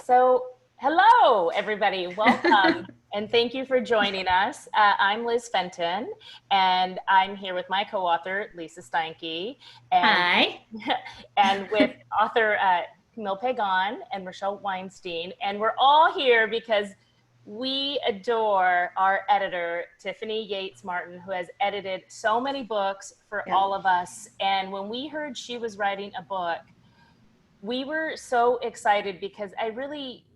So, hello, everybody. Welcome, and thank you for joining us. I'm Liz Fenton, and I'm here with my co-author, Lisa Steinke, and, Hi. and with author Camille Pagan and Rochelle Weinstein. And we're all here because we adore our editor, Tiffany Yates Martin, who has edited so many books for all of us. And when we heard she was writing a book, we were so excited because I really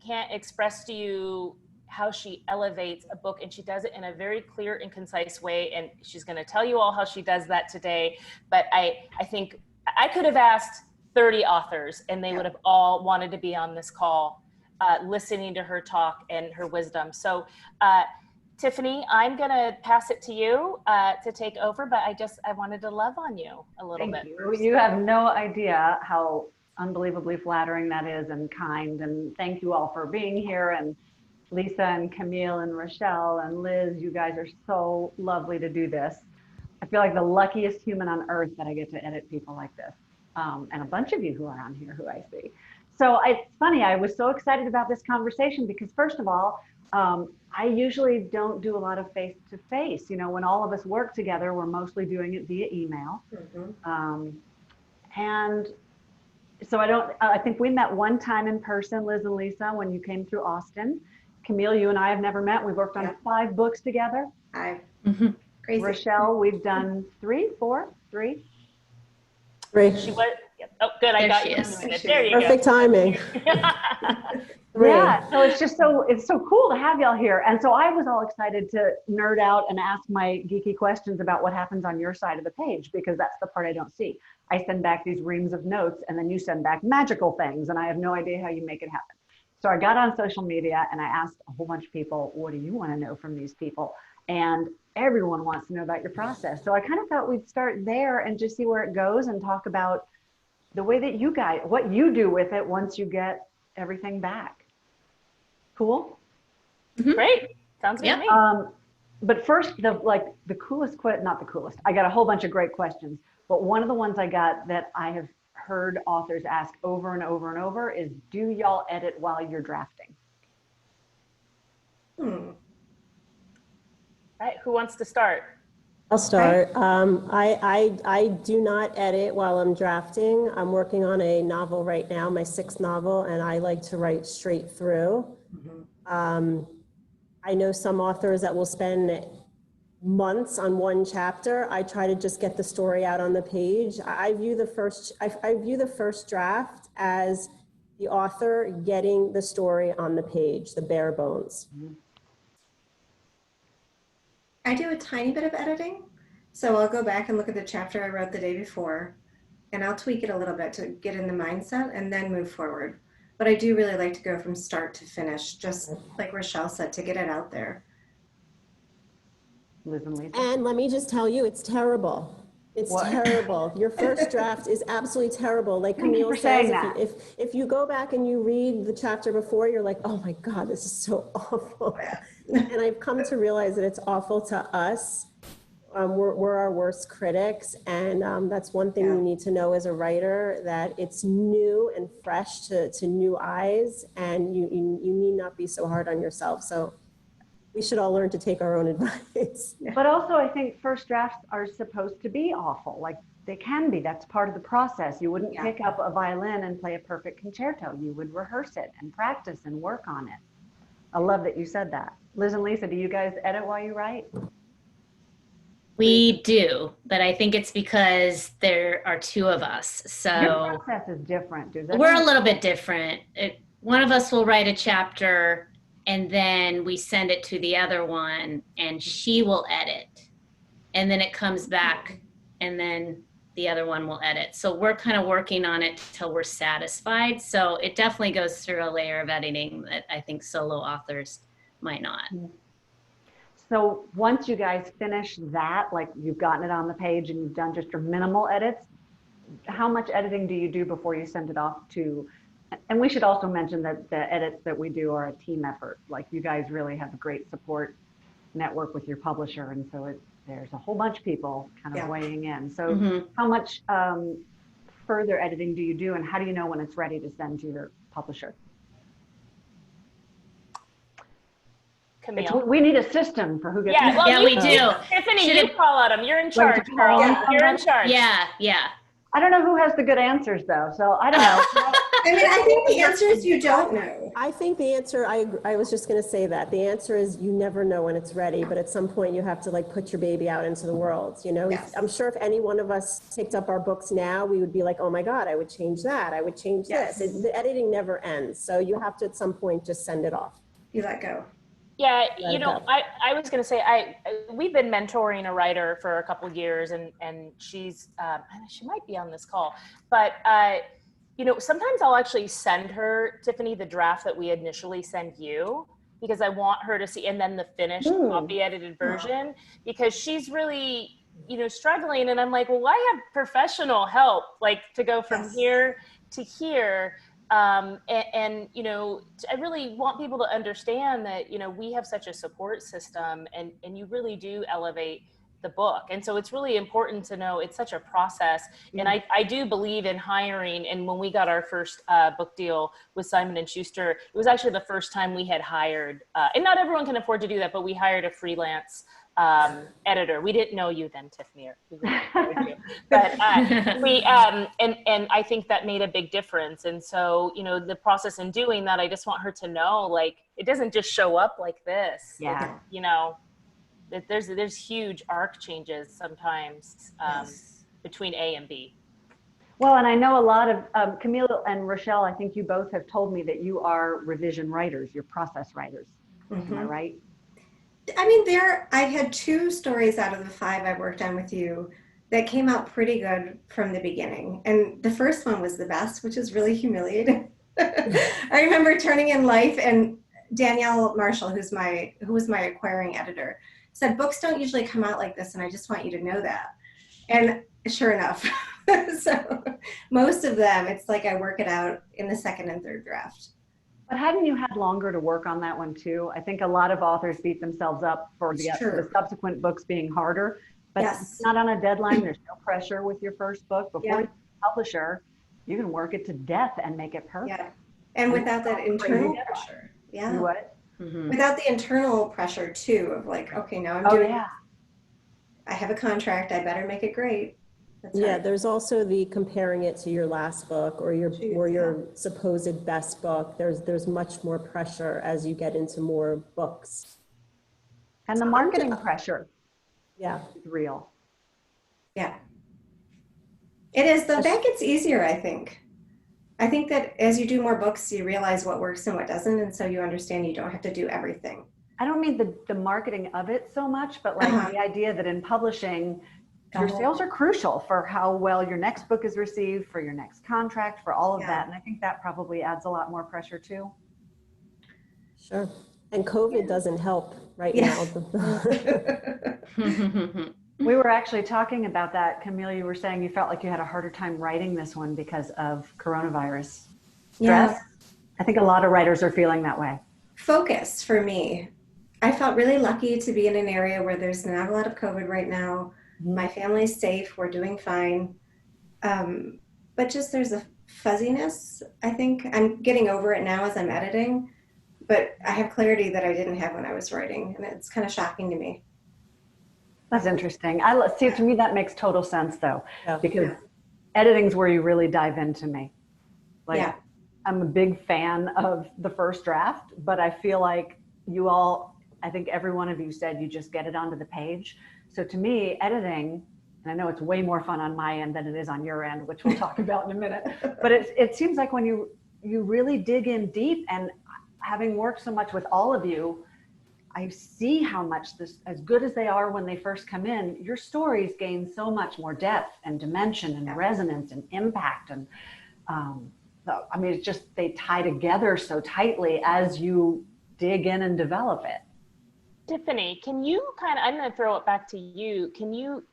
can't express to you how she elevates a book, and she does it in a very clear and concise way. And she's going to tell you all how she does that today. But I think I could have asked 30 authors and they would have all wanted to be on this call, listening to her talk and her wisdom. So, Tiffany, I'm going to pass it to you to take over, but I wanted to love on you a little bit. You have no idea how unbelievably flattering that is, and kind, and thank you all for being here. And Lisa and Camille and Rochelle and Liz, you guys are so lovely to do this. I feel like the luckiest human on earth that I get to edit people like this, and a bunch of you who are on here who I see. So it's funny, I was so excited about this conversation because first of all, I usually don't do a lot of face-to-face. You know, when all of us work together, we're mostly doing it via email. And so I think we met one time in person, Liz and Lisa, when you came through Austin. Camille, you and I have never met. We've worked on 5 books together. Crazy. Rochelle, we've done 3. She was, oh, good. I got you. There you Perfect timing. Yeah, so it's so cool to have y'all here. And so I was all excited to nerd out and ask my geeky questions about what happens on your side of the page, because that's the part I don't see. I send back these reams of notes and then you send back magical things and I have no idea how you make it happen. So I got on social media and I asked a whole bunch of people, what do you want to know from these people? And everyone wants to know about your process. So I kind of thought we'd start there and just see where it goes and talk about the way that you guys, what you do with it once you get everything back. Cool? Great. Sounds good to me. But first, the coolest, not the coolest, I got a whole bunch of great questions, but one of the ones I got that I have heard authors ask over and over and over is, do y'all edit while you're drafting? Right, who wants to start? I'll start. I do not edit while I'm drafting. I'm working on a novel right now, my 6th novel, and I like to write straight through. I know some authors that will spend months on one chapter. I try to just get the story out on the page. I view the first draft as the author getting the story on the page, the bare bones. I do a tiny bit of editing. So I'll go back and look at the chapter I wrote the day before, and I'll tweak it a little bit to get in the mindset and then move forward. But I do really like to go from start to finish, just like Rochelle said, to get it out there. Liz and Lisa. And let me just tell you, it's terrible. It's terrible. Your first draft is absolutely terrible. Like Camille says, if you go back and you read the chapter before, you're like, oh my God, this is so awful. And I've come to realize that it's awful to us. We're our worst critics. And that's one thing you need to know as a writer, that it's new and fresh to new eyes, and you need not be so hard on yourself. So we should all learn to take our own advice. But also I think first drafts are supposed to be awful. Like they can be, that's part of the process. You wouldn't pick up a violin and play a perfect concerto. You would rehearse it and practice and work on it. I love that you said that. Liz and Lisa, do you guys edit while you write? We do, but I think it's because there are 2 of us. So your process is different. We're a little bit different. One of us will write a chapter and then we send it to the other one and she will edit. And then it comes back and then the other one will edit. So we're kind of working on it till we're satisfied. So it definitely goes through a layer of editing that I think solo authors might not. So once you guys finish that, like you've gotten it on the page and you've done just your minimal edits, how much editing do you do before you send it off to, and we should also mention that the edits that we do are a team effort. Like you guys really have a great support network with your publisher. And so there's a whole bunch of people kind of weighing in. So how much further editing do you do, and how do you know when it's ready to send to your publisher? Camille. We need a system for who gets. Yeah, well, Yeah, we do. Tiffany, you call out them. You're in charge, to girl. call on You're in charge. Yeah. I don't know who has the good answers though, so I don't know. I mean, I think the answer is you don't know. I think the answer, I was just going to say that. The answer is you never know when it's ready, but at some point you have to like put your baby out into the world, you know? Yes. I'm sure if any one of us picked up our books now, we would be like, oh my God, I would change that. I would change Yes. this. The editing never ends. So you have to at some point just send it off. You let go. Yeah, Let you it know, go. I was going to say, we've been mentoring a writer for a couple of years, and she's, she might be on this call, but, you know, sometimes I'll actually send her, Tiffany, the draft that we initially send you, because I want her to see, and then the finished copy edited version, because she's really, you know, struggling. And I'm like, well, I have professional help, like to go from here to here. And, you know, I really want people to understand that, you know, we have such a support system, and you really do elevate the book. And so it's really important to know it's such a process. And I do believe in hiring. And when we got our first book deal with Simon & Schuster, it was actually the first time we had hired, and not everyone can afford to do that, but we hired a freelance editor. We didn't know you then, Tiffany. We really didn't know you. But we and I think that made a big difference. And so, you know, the process in doing that, I just want her to know, like, it doesn't just show up like this. Yeah. You know, that there's huge arc changes sometimes between A and B. Well, and I know a lot of Camille and Rochelle, I think you both have told me that you are revision writers, you're process writers. Am I right? I mean, I've had 2 stories out of the 5 I've worked on with you that came out pretty good from the beginning. And the first one was the best, which is really humiliating. I remember turning in Life, and Danielle Marshall, who was my acquiring editor, said, books don't usually come out like this, and I just want you to know that. And sure enough, so most of them, it's like I work it out in the 2nd and 3rd draft. But hadn't you had longer to work on that one too? I think a lot of authors beat themselves up for the subsequent books being harder, but it's not on a deadline. There's no pressure with your first book. Before you're a publisher, you can work it to death and make it perfect. Yeah, and without that internal pressure. Yeah. You what? Without the internal pressure too of like, okay, now I'm doing, I have a contract, I better make it great. That's hard. There's also the comparing it to your last book or your supposed best book. There's much more pressure as you get into more books. And the marketing pressure. Yeah. Is real. Yeah. It is, though. That gets easier, I think. I think that as you do more books, you realize what works and what doesn't, and so you understand you don't have to do everything. I don't mean the marketing of it so much, but like the idea that in publishing, your sales are crucial for how well your next book is received, for your next contract, for all of that. And I think that probably adds a lot more pressure too. Sure. And COVID doesn't help right now. We were actually talking about that. Camille, you were saying you felt like you had a harder time writing this one because of coronavirus stress. Yeah. I think a lot of writers are feeling that way. Focus for me. I felt really lucky to be in an area where there's not a lot of COVID right now. My family's safe. We're doing fine. But just there's a fuzziness, I think. I'm getting over it now as I'm editing. But I have clarity that I didn't have when I was writing. And it's kind of shocking to me. That's interesting. See, to me, that makes total sense though, because Yeah. editing's where you really dive into me. Like, Yeah. I'm a big fan of the first draft, but I feel like you all, I think every one of you said you just get it onto the page. So to me, editing, and I know it's way more fun on my end than it is on your end, which we'll talk about in a minute, but it seems like when you really dig in deep, and having worked so much with all of you, I see how much this, as good as they are when they first come in, your stories gain so much more depth and dimension and resonance and impact. And I mean, it's just, they tie together so tightly as you dig in and develop it. Tiffany, can you I'm going to throw it back to you. Can you,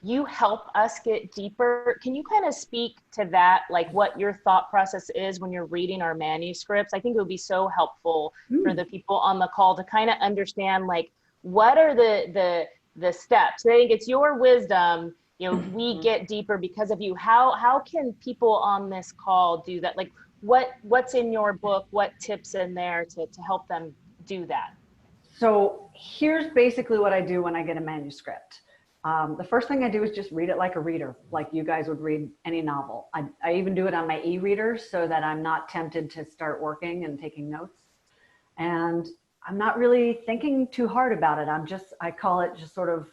you help us get deeper. Can you kind of speak to that, like what your thought process is when you're reading our manuscripts? I think it would be so helpful for the people on the call to kind of understand, like, what are the steps? I think it's your wisdom, we get deeper because of you. How can people on this call do that? Like, what's in your book? What tips in there to help them do that? So here's basically what I do when I get a manuscript. The first thing I do is just read it like a reader, like you guys would read any novel. I even do it on my e-readers so that I'm not tempted to start working and taking notes. And I'm not really thinking too hard about it. I call it just sort of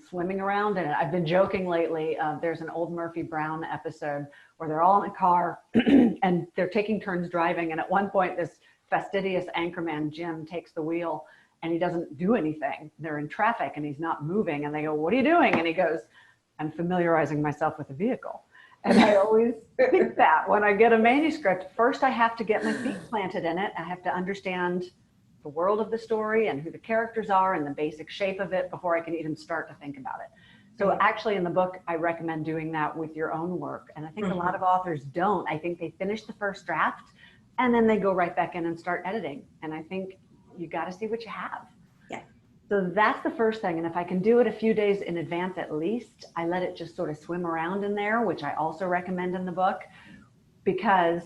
swimming around in it. I've been joking lately. There's an old Murphy Brown episode where they're all in a car and they're taking turns driving. And at one point, this fastidious anchorman, Jim, takes the wheel and he doesn't do anything. They're in traffic and he's not moving. And they go, "What are you doing?" And he goes, "I'm familiarizing myself with the vehicle." And I always think that when I get a manuscript, first I have to get my feet planted in it. I have to understand the world of the story and who the characters are and the basic shape of it before I can even start to think about it. So actually in the book, I recommend doing that with your own work. And I think a lot of authors don't. I think they finish the first draft and then they go right back in and start editing. And I think you got to see what you have. Yeah. So that's the first thing. And if I can do it a few days in advance at least, I let it just sort of swim around in there, which I also recommend in the book. Because,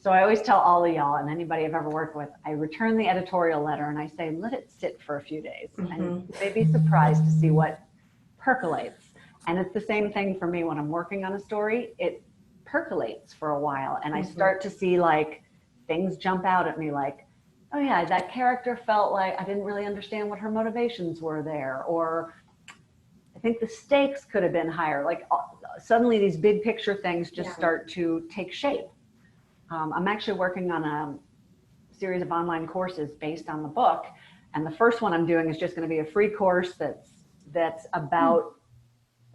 so I always tell all of y'all and anybody I've ever worked with, I return the editorial letter and I say, let it sit for a few days. And they'd be surprised to see what percolates. And it's the same thing for me when I'm working on a story. It percolates for a while and I start to see like things jump out at me like, oh yeah, that character felt like I didn't really understand what her motivations were there, or I think the stakes could have been higher. Like suddenly these big picture things just start to take shape. I'm actually working on a series of online courses based on the book. And the first one I'm doing is just going to be a free course that's about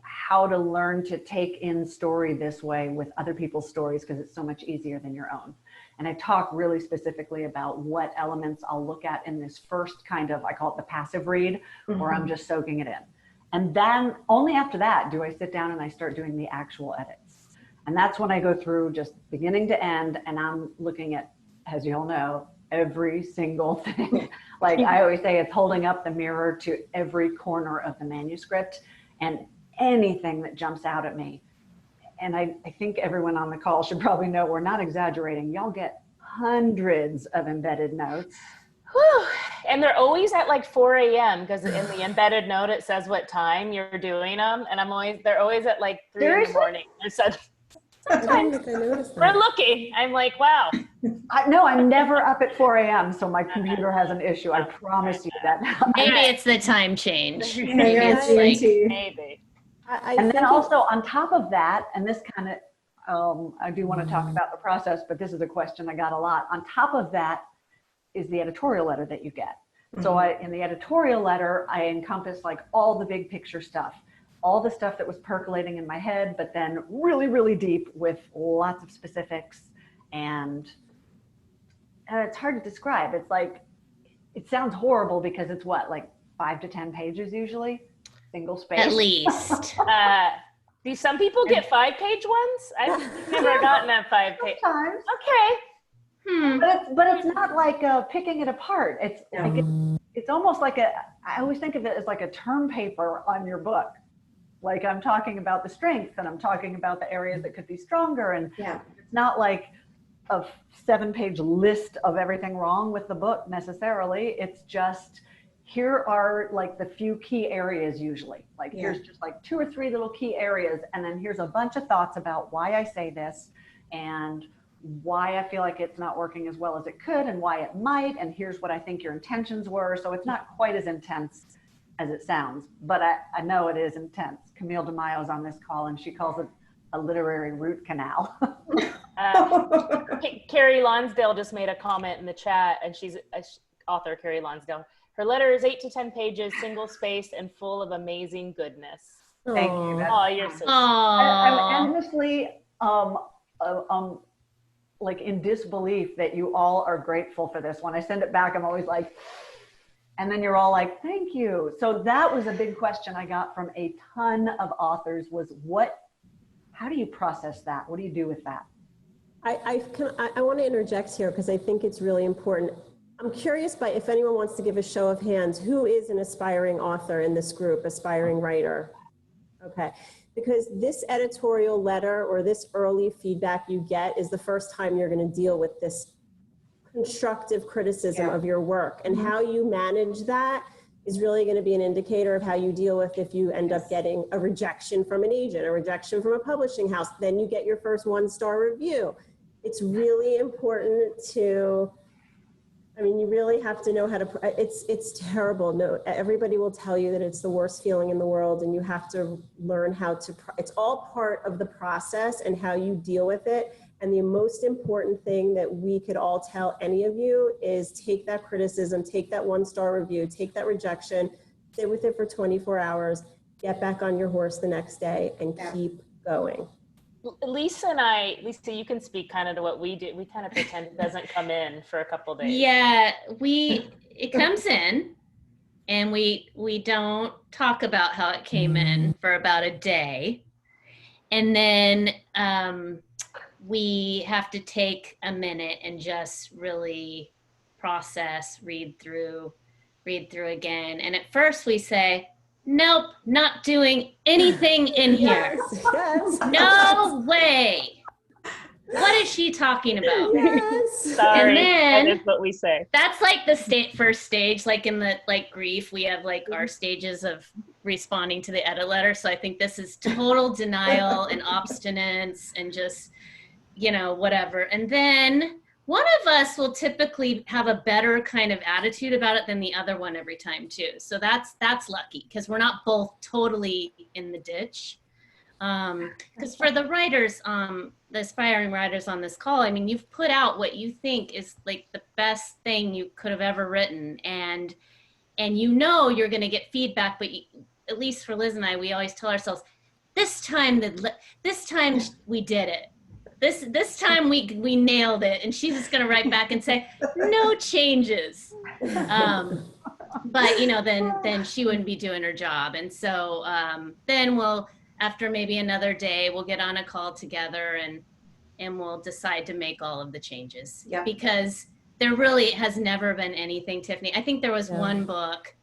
how to learn to take in story this way with other people's stories, because it's so much easier than your own. And I talk really specifically about what elements I'll look at in this first kind of, I call it the passive read, where I'm just soaking it in. And then only after that do I sit down and I start doing the actual edits. And that's when I go through just beginning to end and I'm looking at, as you all know, every single thing. Like I always say, it's holding up the mirror to every corner of the manuscript and anything that jumps out at me. And I think everyone on the call should probably know we're not exaggerating. Y'all get hundreds of embedded notes. Whew. And they're always at like 4 a.m. because in the embedded note, it says what time you're doing them. And they're always at like 3 in the morning. Sometimes we're looking. I'm like, wow. No, I'm never up at 4 a.m. So my computer has an issue. I promise you that. Maybe it's the time change. Maybe. And then also on top of that, and this kind of, I do want to talk about the process, but this is a question I got a lot. On top of that is the editorial letter that you get. So in the editorial letter, I encompass like all the big picture stuff, all the stuff that was percolating in my head, but then really, really deep with lots of specifics. And it's hard to describe. It's like, it sounds horrible because it's what, like 5 to 10 pages usually? Single space. At least. Do some people get 5-page ones? I've never gotten a 5-page. Sometimes. Okay. But it's not like picking it apart. It's like it's almost like I always think of it as like a term paper on your book. Like I'm talking about the strengths and I'm talking about the areas that could be stronger. And it's not like a 7-page list of everything wrong with the book necessarily. It's just, here are like the few key areas usually. Like here's just like 2 or 3 little key areas. And then here's a bunch of thoughts about why I say this and why I feel like it's not working as well as it could and why it might. And here's what I think your intentions were. So it's not quite as intense as it sounds, but I know it is intense. Camille DeMaio's on this call and she calls it a literary root canal. Carrie Lonsdale just made a comment in the chat, and she's author Carrie Lonsdale. Her letter is 8 to 10 pages, single spaced, and full of amazing goodness. Thank you. Oh, you're so sweet. I'm endlessly like in disbelief that you all are grateful for this. When I send it back, I'm always like, and then you're all like, thank you. So that was a big question I got from a ton of authors was how do you process that? What do you do with that? I want to interject here because I think it's really important. I'm curious if anyone wants to give a show of hands, who is an aspiring author in this group, aspiring writer? Okay, because this editorial letter or this early feedback you get is the first time you're going to deal with this constructive criticism of your work, and how you manage that is really going to be an indicator of how you deal with if you end up getting a rejection from an agent, a rejection from a publishing house, then you get your first 1-star review. It's really important to, I mean, you really have to know how to, it's terrible. No, everybody will tell you that it's the worst feeling in the world, and you have to learn how to, it's all part of the process and how you deal with it. And the most important thing that we could all tell any of you is take that criticism, take that 1-star review, take that rejection, sit with it for 24 hours, get back on your horse the next day, and keep going. Lisa, you can speak kind of to what we do. We kind of pretend it doesn't come in for a couple days. Yeah, it comes in, and we don't talk about how it came in for about a day. And then we have to take a minute and just really process, read through again. And at first we say, nope, not doing anything in here. Yes. No way. What is she talking about? Yes. Sorry, And then, that is what we say. that's like the first stage, like in the grief, we have like our stages of responding to the edit letter. So I think this is total denial and obstinance and just, whatever. And then one of us will typically have a better kind of attitude about it than the other one every time too. So that's lucky, because we're not both totally in the ditch. Because for the writers, the aspiring writers on this call, I mean, you've put out what you think is like the best thing you could have ever written, and you're going to get feedback. But at least for Liz and I, we always tell ourselves, this time we did it. This time we nailed it. And she's just going to write back and say, no changes. But then she wouldn't be doing her job. And so then after maybe another day, we'll get on a call together and we'll decide to make all of the changes. Yep. Because there really has never been anything, Tiffany. I think there was one book,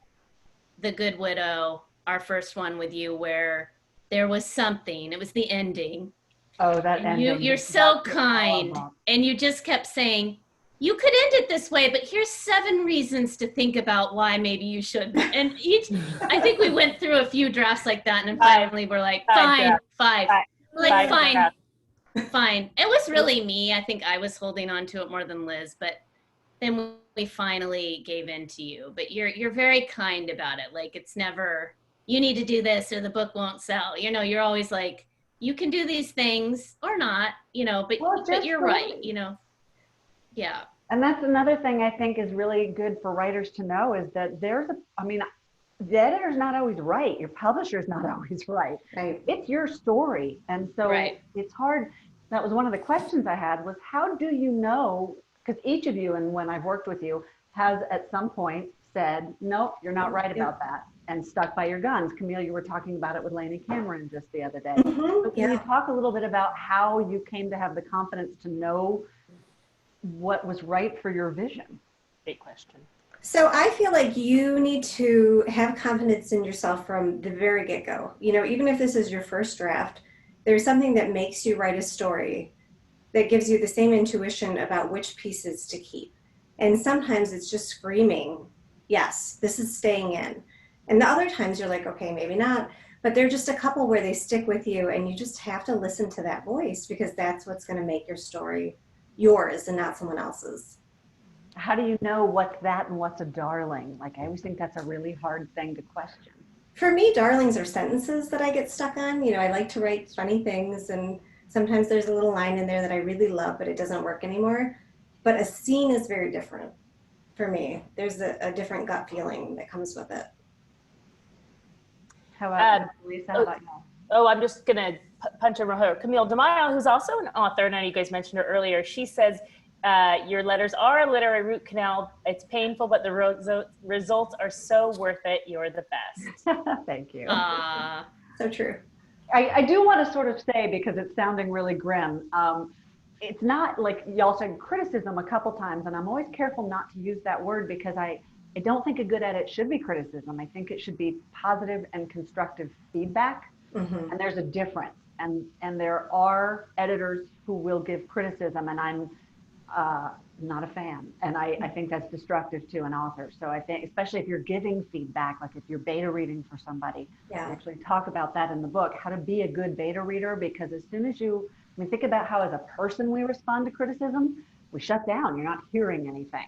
The Good Widow, our first one with you, where there was something. It was the ending. Oh, that ending. You're so kind. And you just kept saying, you could end it this way, but here's 7 reasons to think about why maybe you shouldn't. And I think we went through a few drafts like that, and then finally we're like, fine. We're like, fine. It was really me. I think I was holding on to it more than Liz, but then we finally gave in to you. But you're very kind about it. Like, it's never, you need to do this or the book won't sell. You're always like, you can do these things or not, but you're right, Yeah. And that's another thing I think is really good for writers to know, is that the editor's not always right. Your publisher's not always right. Right. It's your story. And so it's hard. That was one of the questions I had, was how do you know, because each of you, and when I've worked with you, has at some point said, nope, you're not right about that, and stuck by your guns. Camille, you were talking about it with Lainey Cameron just the other day. So can you talk a little bit about how you came to have the confidence to know what was right for your vision? Great question. So I feel like you need to have confidence in yourself from the very get-go. Even if this is your first draft, there's something that makes you write a story that gives you the same intuition about which pieces to keep. And sometimes it's just screaming, yes, this is staying in. And the other times you're like, okay, maybe not. But there are just a couple where they stick with you, and you just have to listen to that voice, because that's what's going to make your story yours and not someone else's. How do you know what's that and what's a darling? Like, I always think that's a really hard thing to question. For me, darlings are sentences that I get stuck on. I like to write funny things, and sometimes there's a little line in there that I really love, but it doesn't work anymore. But a scene is very different for me. There's a different gut feeling that comes with it. How about Lisa? How about you? Oh, I'm just going to punch over her. Camille DeMaio, who's also an author, and I know you guys mentioned her earlier, she says, your letters are a literary root canal. It's painful, but the results are so worth it. You're the best. Thank you. So true. I do want to sort of say, because it's sounding really grim, it's not like y'all said criticism a couple times, and I'm always careful not to use that word, because I don't think a good edit should be criticism. I think it should be positive and constructive feedback. Mm-hmm. And there's a difference. And there are editors who will give criticism, and not a fan. And I think that's destructive to an author. So I think, especially if you're giving feedback, like if you're beta reading for somebody, we actually talk about that in the book, how to be a good beta reader, because as soon as you, I mean, think about how as a person we respond to criticism, we shut down, you're not hearing anything.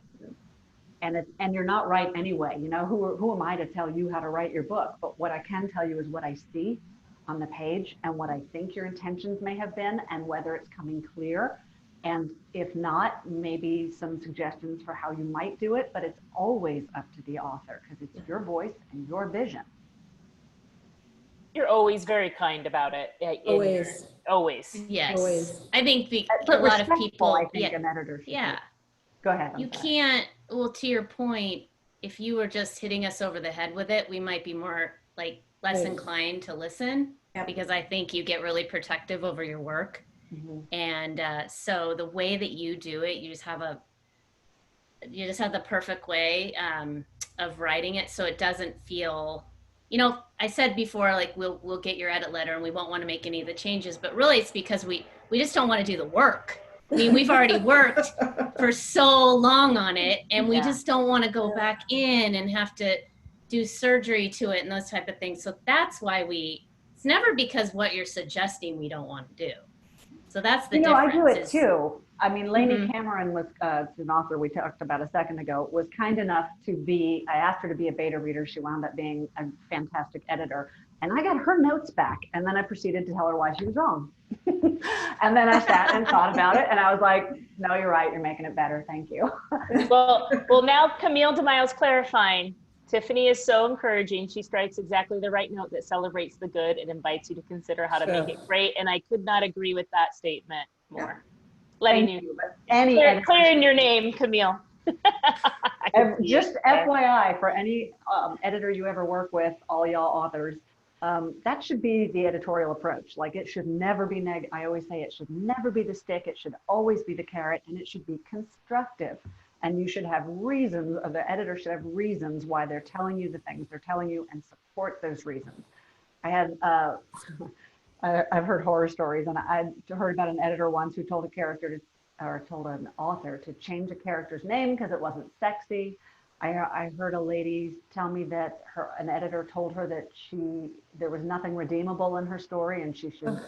And you're not right anyway. You know, who am I to tell you how to write your book? But what I can tell you is what I see on the page and what I think your intentions may have been and whether it's coming clear. And if not, maybe some suggestions for how you might do it, but it's always up to the author because it's your voice and your vision. You're always very kind about it. Always. Always. Yes. Always. I think a lot of people, I think an editor should be. Go ahead. You can't, well, to your point, if you were just hitting us over the head with it, we might be more like less inclined to listen because I think you get really protective over your work. And so the way that you do it, you just have the perfect way of writing it, so it doesn't feel, you know, I said before, like we'll get your edit letter and we won't want to make any of the changes, but really it's because we just don't want to do the work. I mean, we've already worked for so long on it, and we just don't want to go back in and have to do surgery to it and those type of things. So that's why it's never because what you're suggesting we don't want to do. So that's the difference. I do it too. I mean, Lainey Cameron was an author we talked about a second ago, was kind enough to be, I asked her to be a beta reader. She wound up being a fantastic editor. And I got her notes back. And then I proceeded to tell her why she was wrong. And then I sat and thought about it. And I was like, no, you're right. You're making it better. Thank you. Well, now Camille DeMaio's clarifying. Tiffany is so encouraging. She strikes exactly the right note that celebrates the good and invites you to consider how to make it great. And I could not agree with that statement more. Letting you clearing your name, Camille. Just FYI, for any editor you ever work with, all y'all authors, that should be the editorial approach. Like, it should never be I always say it should never be the stick. It should always be the carrot, and it should be constructive. And you should have reasons, or the editor should have reasons why they're telling you the things they're telling you and support those reasons. I had, I've heard horror stories, and I heard about an editor once who told told an author to change a character's name because it wasn't sexy. I heard a lady tell me that an editor told her that there was nothing redeemable in her story and she should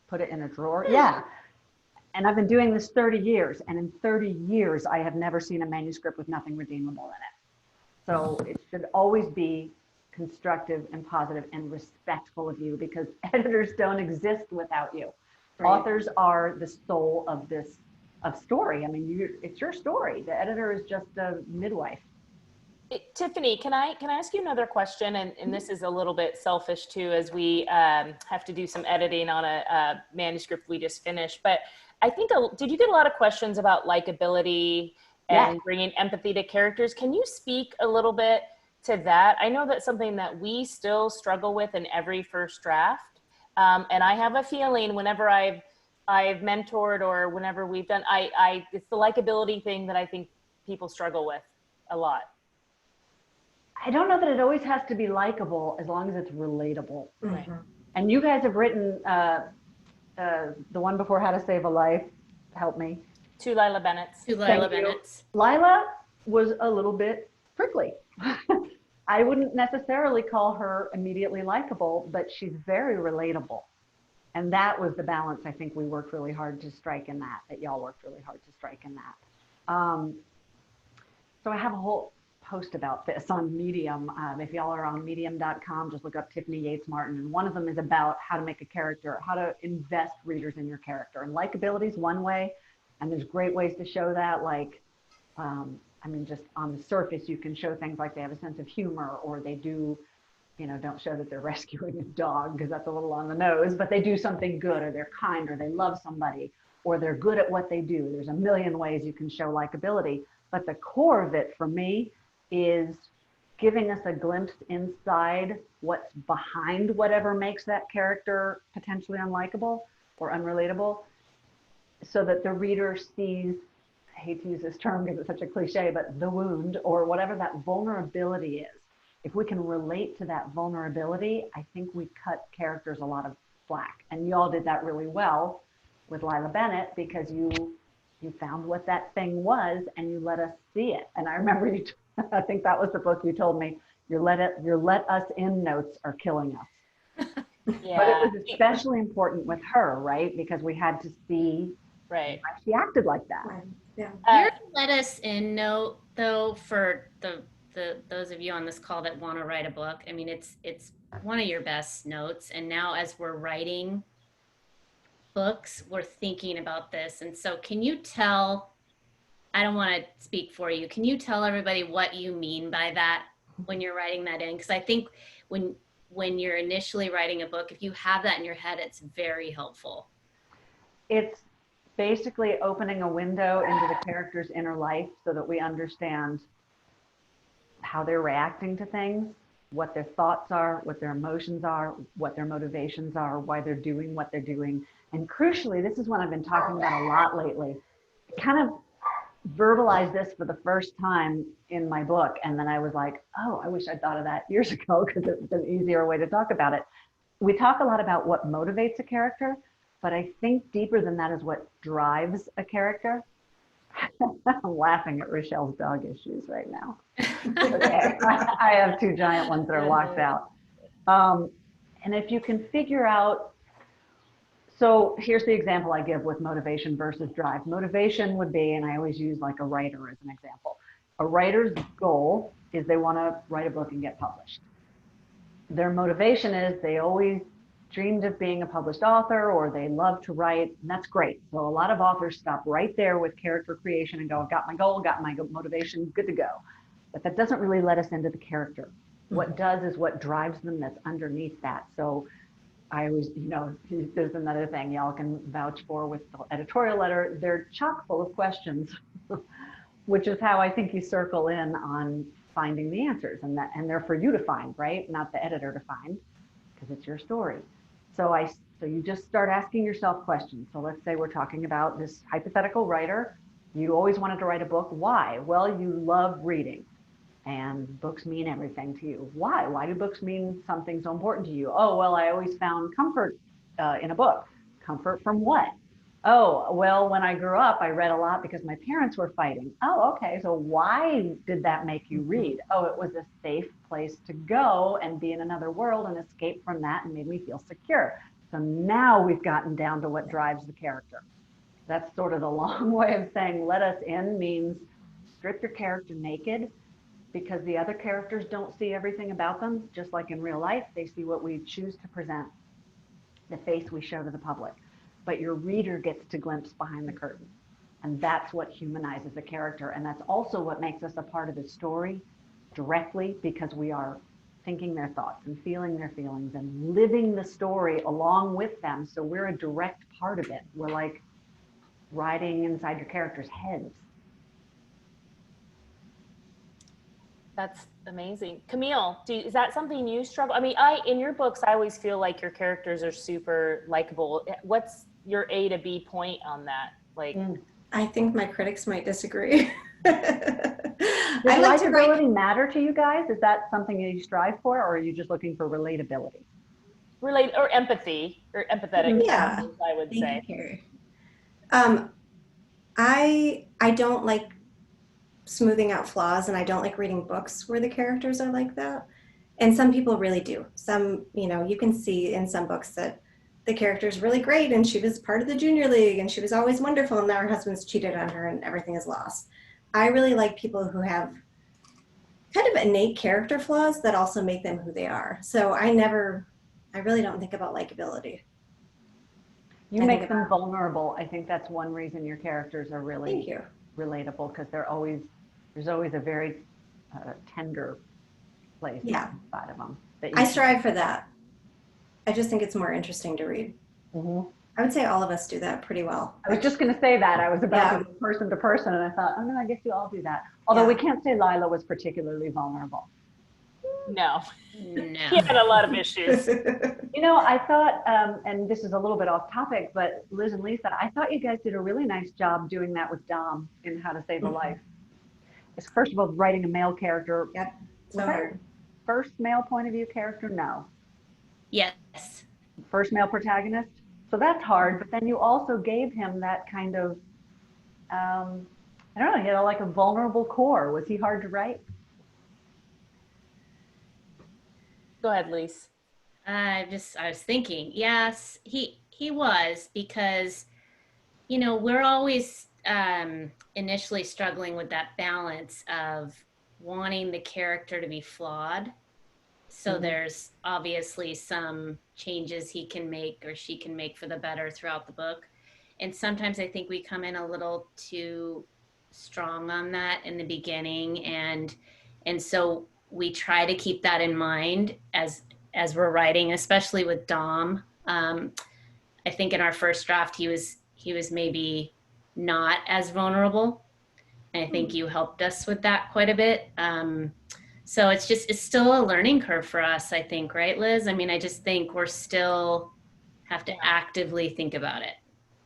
put it in a drawer. Yeah. And I've been doing this 30 years, and in 30 years, I have never seen a manuscript with nothing redeemable in it. So it should always be constructive and positive and respectful of you, because editors don't exist without you. Right. Authors are the soul of story. I mean, it's your story. The editor is just a midwife. Tiffany, can I ask you another question? And this is a little bit selfish too, as we have to do some editing on a manuscript we just finished. But I think, did you get a lot of questions about likability and bringing empathy to characters? Can you speak a little bit to that? I know that's something that we still struggle with in every first draft. And I have a feeling whenever I've mentored or whenever we've done, it's the likability thing that I think people struggle with a lot. I don't know that it always has to be likable as long as it's relatable. Right. And you guys have written the one before How to Save a Life. Help me. Two Lila Bennett's. Lila was a little bit prickly. I wouldn't necessarily call her immediately likable, but she's very relatable. And that was the balance I think we worked really hard to strike in that y'all worked really hard to strike in that. So I have a whole post about this on Medium. If y'all are on medium.com, just look up Tiffany Yates Martin. And one of them is about how to make a character, how to invest readers in your character. And likability is one way. And there's great ways to show that. Like, I mean, just on the surface, you can show things like they have a sense of humor, or they do, don't show that they're rescuing a dog because that's a little on the nose, but they do something good, or they're kind, or they love somebody, or they're good at what they do. There's a million ways you can show likability. But the core of it for me is giving us a glimpse inside what's behind whatever makes that character potentially unlikable or unrelatable, so that the reader sees, I hate to use this term because it's such a cliche, but the wound or whatever that vulnerability is. If we can relate to that vulnerability, I think we cut characters a lot of slack. And y'all did that really well with Lila Bennett, because you You found what that thing was and you let us see it. And I remember you, I think that was the book you told me, your let us in notes are killing us. Yeah. But it was especially important with her, right? Because we had to see right. why she acted like that. Yeah. Your let us in note, though, for the those of you on this call that want to write a book, I mean, it's one of your best notes. And now as we're writing books, we're thinking about this. And so can you tell, I don't want to speak for you, can you tell everybody what you mean by that when you're writing that in? Because I think when you're initially writing a book, if you have that in your head, it's very helpful. It's basically opening a window into the character's inner life so that we understand how they're reacting to things, what their thoughts are, what their emotions are, what their motivations are, why they're doing what they're doing. And crucially, this is what I've been talking about a lot lately. I kind of verbalized this for the first time in my book. And then I was like, oh, I wish I'd thought of that years ago because it's an easier way to talk about it. We talk a lot about what motivates a character, but I think deeper than that is what drives a character. I'm laughing at Rochelle's dog issues right now. Okay. I have two giant ones that are locked out. And if you can figure out, so here's the example I give with motivation versus drive. Motivation would be, and I always use like a writer as an example. A writer's goal is they want to write a book and get published. Their motivation is they always dreamed of being a published author, or they love to write, and that's great. So a lot of authors stop right there with character creation and go, I've got my goal, got my motivation, good to go. But that doesn't really let us into the character. What does is what drives them that's underneath that. So I always, there's another thing y'all can vouch for with the editorial letter. They're chock full of questions, which is how I think you circle in on finding the answers, and they're for you to find, right? Not the editor to find, because it's your story. So you just start asking yourself questions. So let's say we're talking about this hypothetical writer. You always wanted to write a book. Why? Well, you love reading and books mean everything to you. Why? Why do books mean something so important to you? Oh, well, I always found comfort in a book. Comfort from what? Oh, well, when I grew up, I read a lot because my parents were fighting. Oh, okay. So why did that make you read? Oh, it was a safe place to go and be in another world and escape from that and made me feel secure. So now we've gotten down to what drives the character. That's sort of the long way of saying let us in means strip your character naked, because the other characters don't see everything about them. Just like in real life, they see what we choose to present, the face we show to the public. But your reader gets to glimpse behind the curtain. And that's what humanizes the character. And that's also what makes us a part of the story directly, because we are thinking their thoughts and feeling their feelings and living the story along with them. So we're a direct part of it. We're like riding inside your characters' heads. That's amazing. Camille, is that something you struggle? I mean, in your books, I always feel like your characters are super likable. What's your A to B point on that? Like, I think my critics might disagree. Does likability matter to you guys? Is that something you strive for, or are you just looking for relatability? Or empathy, or empathetic. Yeah, I would say. Carrie. I don't like smoothing out flaws, and I don't like reading books where the characters are like that. And some people really do. Some, you can see in some books that the character's really great and she was part of the junior league and she was always wonderful, and now her husband's cheated on her and everything is lost. I really like people who have kind of innate character flaws that also make them who they are. So I really don't think about likability. You make them vulnerable. I think that's one reason your characters are really relatable, because there's always a very tender place inside of them. I strive for that. I just think it's more interesting to read. Mm-hmm. I would say all of us do that pretty well. I was just going to say that. I was about to go person to person, and I thought, oh no, I guess you all do that. Although we can't say Lila was particularly vulnerable. No. He had a lot of issues. I thought, and this is a little bit off topic, but Liz and Lisa, I thought you guys did a really nice job doing that with Dom in How to Save a Life. It's first of all, writing a male character. Yep. Was that first male point of view character? No. Yes. First male protagonist? So that's hard, but then you also gave him that kind of I don't know, he had like a vulnerable core. Was he hard to write? Go ahead, Lise. I was thinking, yes, he was, because, we're always initially struggling with that balance of wanting the character to be flawed. So there's obviously some changes he can make or she can make for the better throughout the book. And sometimes I think we come in a little too strong on that in the beginning. And so we try to keep that in mind as we're writing, especially with Dom. I think in our first draft, he was maybe not as vulnerable. And I think you helped us with that quite a bit. So it's still a learning curve for us, I think, right, Liz? I mean, I just think we're still have to actively think about it.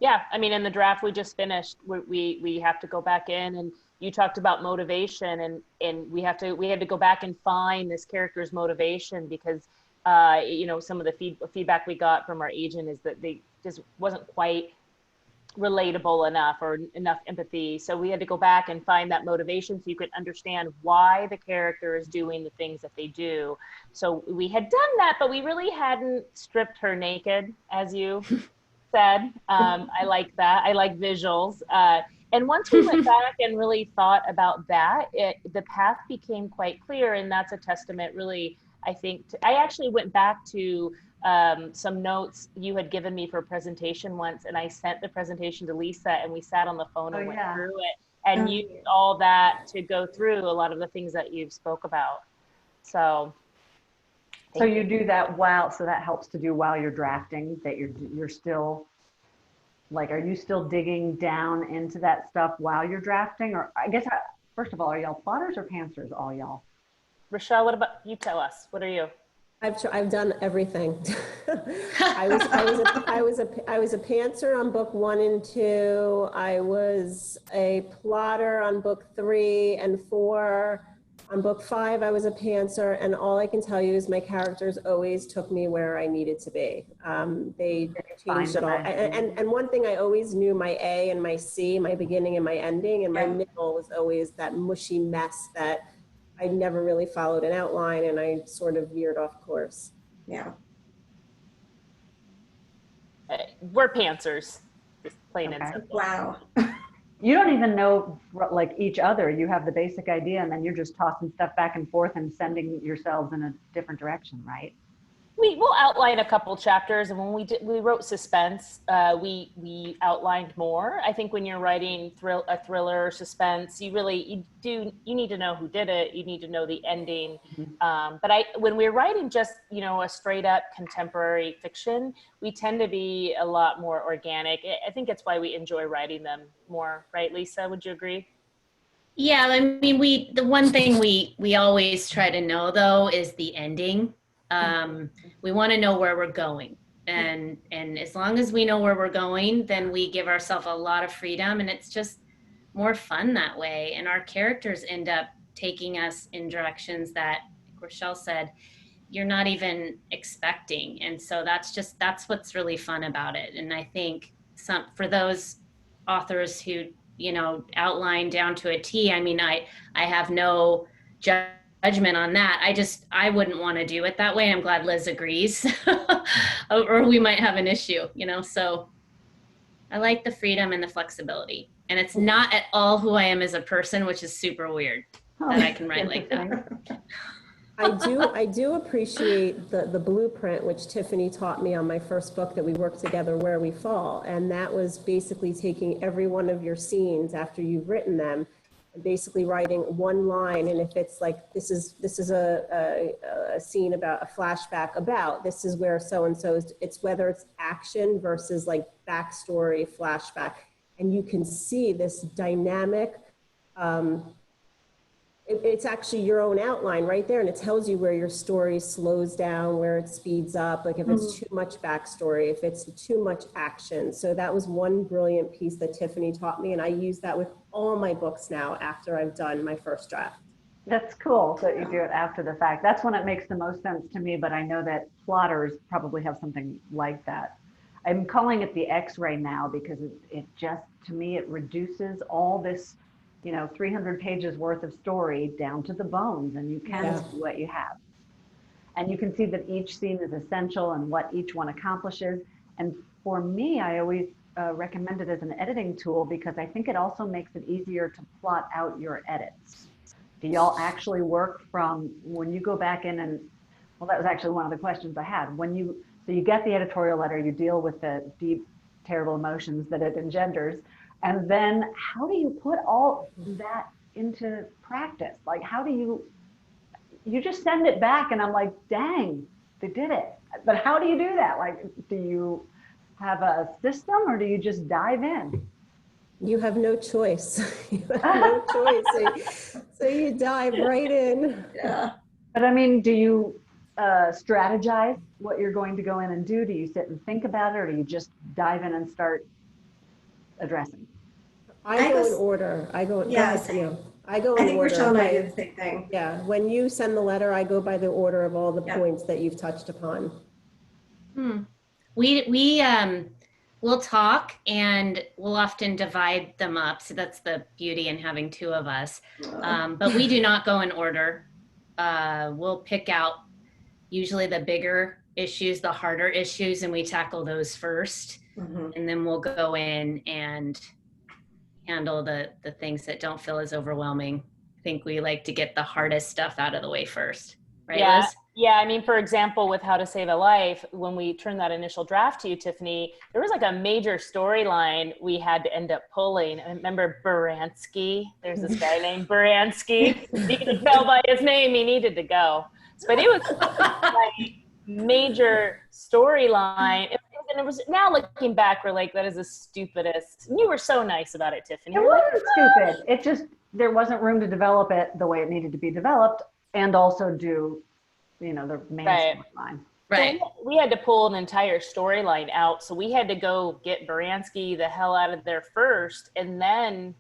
Yeah, I mean, in the draft we just finished, we have to go back in, and you talked about motivation, and we had to go back and find this character's motivation, because some of the feedback we got from our agent is that they just wasn't quite relatable enough or enough empathy. So we had to go back and find that motivation so you could understand why the character is doing the things that they do. So we had done that, but we really hadn't stripped her naked, as you said. I like that. I like visuals. And once we went back and really thought about that, the path became quite clear. And that's a testament, really, I think. I actually went back to some notes you had given me for a presentation once, and I sent the presentation to Lisa, and we sat on the phone and went through it, and used all that to go through a lot of the things that you spoke about. So you do that so that helps to do while you're drafting, that you're still, like, are you still digging down into that stuff while you're drafting? Or I guess, first of all, are y'all plotters or pantsers, all y'all? Rochelle, what about you? Tell us, what are you? I've done everything. I was a pantser on book 1 and 2. I was a plotter on book 3 and 4. On book 5, I was a pantser, and all I can tell you is my characters always took me where I needed to be. They changed it all. And one thing I always knew, my A and my C, my beginning and my ending, and my middle was always that mushy mess that I never really followed an outline, and I sort of veered off course. Yeah. We're pantsers, just plain and simple. Wow. You don't even know, like, each other. You have the basic idea, and then you're just tossing stuff back and forth and sending yourselves in a different direction, right? We'll outline a couple chapters, and when we wrote suspense, we outlined more. I think when you're writing a thriller, suspense, you need to know who did it. You need to know the ending. But when we're writing just a straight up contemporary fiction, we tend to be a lot more organic. I think it's why we enjoy writing them more, right, Lisa? Would you agree? Yeah, I mean, the one thing we always try to know, though, is the ending. We want to know where we're going, and as long as we know where we're going, then we give ourselves a lot of freedom, and it's just more fun that way. And our characters end up taking us in directions that, like Rochelle said, you're not even expecting. And so that's what's really fun about it. And I think for those authors who outline down to a T, I mean, I have no judgment on that. I wouldn't want to do it that way. I'm glad Liz agrees, or we might have an issue, so I like the freedom and the flexibility, and it's not at all who I am as a person, which is super weird that I can write like that. I do appreciate the blueprint, which Tiffany taught me on my first book that we worked together, Where We Fall. And that was basically taking every one of your scenes after you've written them, basically writing one line, and if it's like this is a scene about a flashback about this is where so and so is, it's whether it's action versus like backstory flashback, and you can see this dynamic. It's actually your own outline right there, and it tells you where your story slows down, where it speeds up, like if it's too much backstory, if it's too much action. So that was one brilliant piece that Tiffany taught me, and I use that with all my books now after I've done my first draft. That's cool that you do it after the fact. That's when it makes the most sense to me, but I know that plotters probably have something like that. I'm calling it the X-ray now because it just, to me, it reduces all this, 300 pages worth of story down to the bones, and you can see what you have. And you can see that each scene is essential and what each one accomplishes. And for me, I always recommend it as an editing tool because I think it also makes it easier to plot out your edits. Do y'all actually work from when you go back in and, well, that was actually one of the questions I had. So you get the editorial letter, you deal with the deep, terrible emotions that it engenders. And then how do you put all that into practice? Like, how do you just send it back and I'm like, dang, they did it. But how do you do that? Like, do you have a system or do you just dive in? You have no choice. You have no choice. So you dive right in. Yeah. But I mean, do you strategize what you're going to go in and do? Do you sit and think about it or do you just dive in and start addressing? I go in order. I go in order. I think Rochelle and I do the same thing. Yeah, when you send the letter, I go by the order of all the points that you've touched upon. We'll talk and we'll often divide them up. So that's the beauty in having two of us. But we do not go in order. We'll pick out usually the bigger issues, the harder issues, and we tackle those first. And then we'll go in and handle the things that don't feel as overwhelming. I think we like to get the hardest stuff out of the way first. Right, Yeah. Liz? Yeah, I mean, for example, with How to Save a Life, when we turned that initial draft to you, Tiffany, there was like a major storyline we had to end up pulling. I remember Baranski. There's this guy named Baranski. You could tell by his name he needed to go. But it was like major storyline. And it was, now looking back, we're like, that is the stupidest. You were so nice about it, Tiffany. It wasn't stupid. It just, there wasn't room to develop it the way it needed to be developed and also do, the main storyline. Right. So we had to pull an entire storyline out. So we had to go get Baranski the hell out of there first and then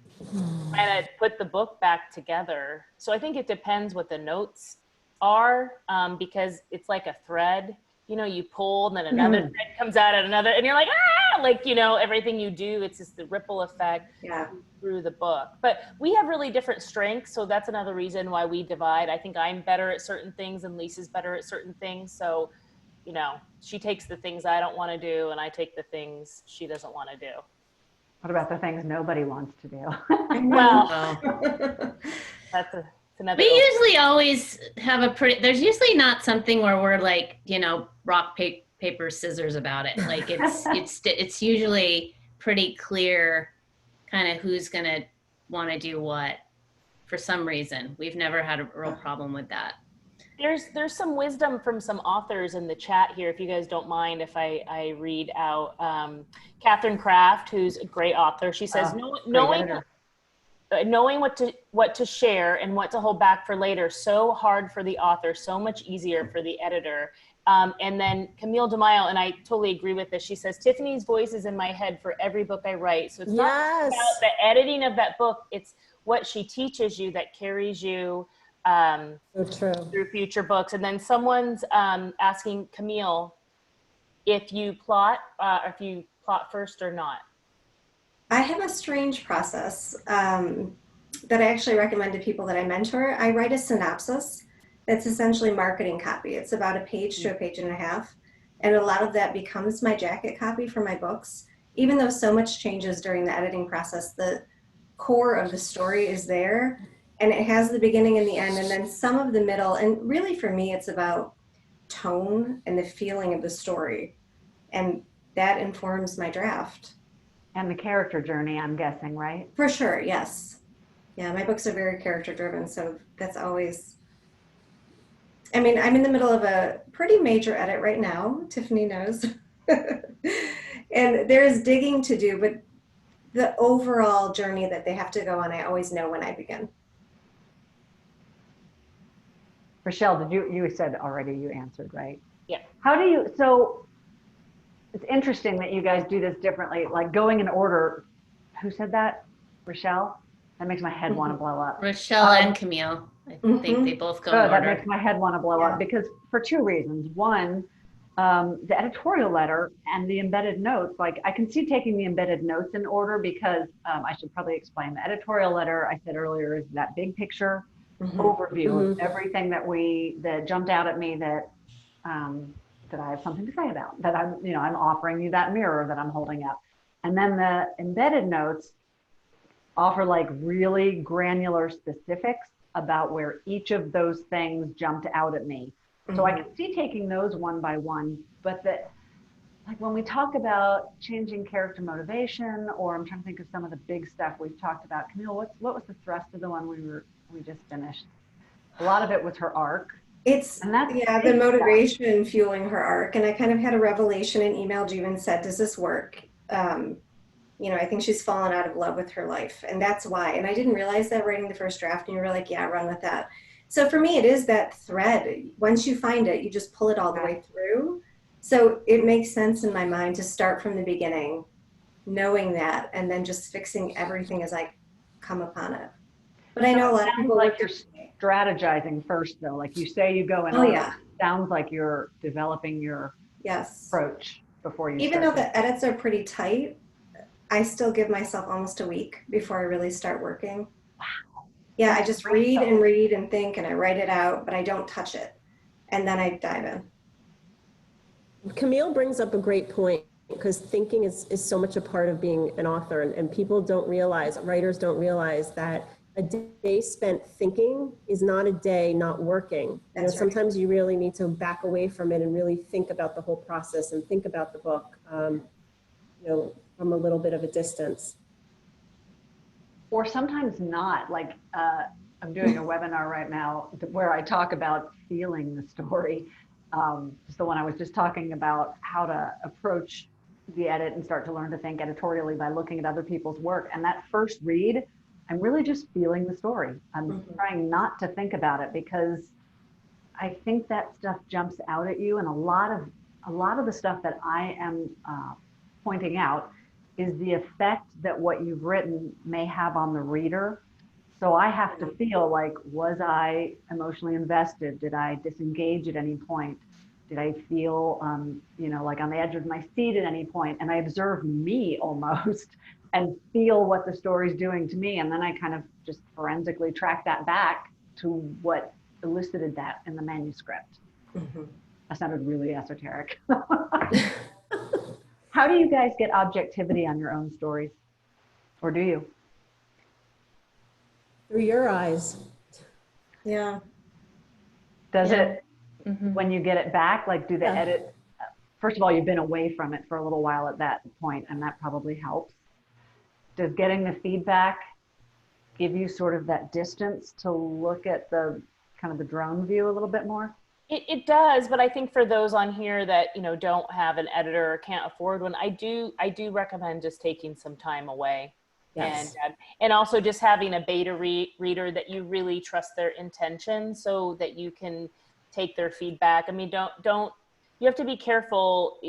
kind of put the book back together. So I think it depends what the notes are because it's like a thread. You pull and then another thread comes out at another and you're like, everything you do, it's just the ripple effect through the book. But we have really different strengths. So that's another reason why we divide. I think I'm better at certain things and Lisa's better at certain things. So, she takes the things I don't want to do and I take the things she doesn't want to do. What about the things nobody wants to do? Well, that's another. We usually always have there's usually not something where we're like, rock, paper, scissors about it. Like it's usually pretty clear kind of who's going to want to do what for some reason. We've never had a real problem with that. There's some wisdom from some authors in the chat here, if you guys don't mind if I read out. Catherine Kraft, who's a great author, she says, knowing what to share and what to hold back for later, so hard for the author, so much easier for the editor. And then Camille DeMaio, and I totally agree with this, she says, Tiffany's voice is in my head for every book I write. So it's not about the editing of that book, it's what she teaches you that carries you through future books. And then someone's asking Camille if you plot first or not. I have a strange process that I actually recommend to people that I mentor. I write a synopsis that's essentially marketing copy. It's about a page to a page and a half. And a lot of that becomes my jacket copy for my books. Even though so much changes during the editing process, the core of the story is there. And it has the beginning and the end, and then some of the middle. And really for me, it's about tone and the feeling of the story. And that informs my draft. And the character journey, I'm guessing, right? For sure, yes. Yeah, my books are very character driven, so that's always, I'm in the middle of a pretty major edit right now, Tiffany knows. And there's digging to do, but the overall journey that they have to go on, I always know when I begin. Rochelle, you said already you answered, right? Yeah. So it's interesting that you guys do this differently, like going in order. Who said that? Rochelle? That makes my head want to blow up. Rochelle and Camille. I think they both go in order. That makes my head want to blow up because for two reasons. One, the editorial letter and the embedded notes, like I can see taking the embedded notes in order because I should probably explain. The editorial letter, I said earlier, is that big picture overview of everything that jumped out at me that that I have something to say about, that I'm offering you that mirror that I'm holding up. And then the embedded notes offer like really granular specifics about where each of those things jumped out at me. So I can see taking those one by one, but that, like when we talk about changing character motivation, or I'm trying to think of some of the big stuff we've talked about. Camille, what was the thrust of the one we just finished? A lot of it was her arc. The motivation fueling her arc. And I kind of had a revelation and emailed you and said, does this work? I think she's fallen out of love with her life, and that's why. And I didn't realize that writing the first draft, and you were like, yeah, run with that. So for me, it is that thread. Once you find it, you just pull it all the way through. So it makes sense in my mind to start from the beginning, knowing that, and then just fixing everything as I come upon it. But I know a lot of people like you're strategizing first, though. Like you say, you go in. Oh yeah. Sounds like you're developing your approach before you. Even though the edits are pretty tight, I still give myself almost a week before I really start working. Wow. Yeah, I just read and think, and I write it out, but I don't touch it. And then I dive in. Camille brings up a great point, because thinking is so much a part of being an author, and people don't realize, writers don't realize that a day spent thinking is not a day not working. Sometimes you really need to back away from it and really think about the whole process and think about the book, from a little bit of a distance. Or sometimes not. Like I'm doing a webinar right now where I talk about feeling the story. Just the one I was just talking about, how to approach the edit and start to learn to think editorially by looking at other people's work. And that first read, I'm really just feeling the story. I'm trying not to think about it, because I think that stuff jumps out at you. And a lot of the stuff that I am pointing out is the effect that what you've written may have on the reader. So I have to feel like, was I emotionally invested? Did I disengage at any point? Did I feel, like on the edge of my seat at any point? And I observe me almost and feel what the story's doing to me. And then I kind of just forensically track that back to what elicited that in the manuscript. That sounded really esoteric. How do you guys get objectivity on your own stories? Or do you? Through your eyes. Yeah. Does it, when you get it back, like do the edit, first of all, you've been away from it for a little while at that point, and that probably helps. Does getting the feedback give you sort of that distance to look at the kind of the drone view a little bit more? It does, but I think for those on here that, don't have an editor or can't afford one, I do recommend just taking some time away. Yes. And also just having a beta reader that you really trust their intention, so that you can take their feedback. I mean, you have to be careful.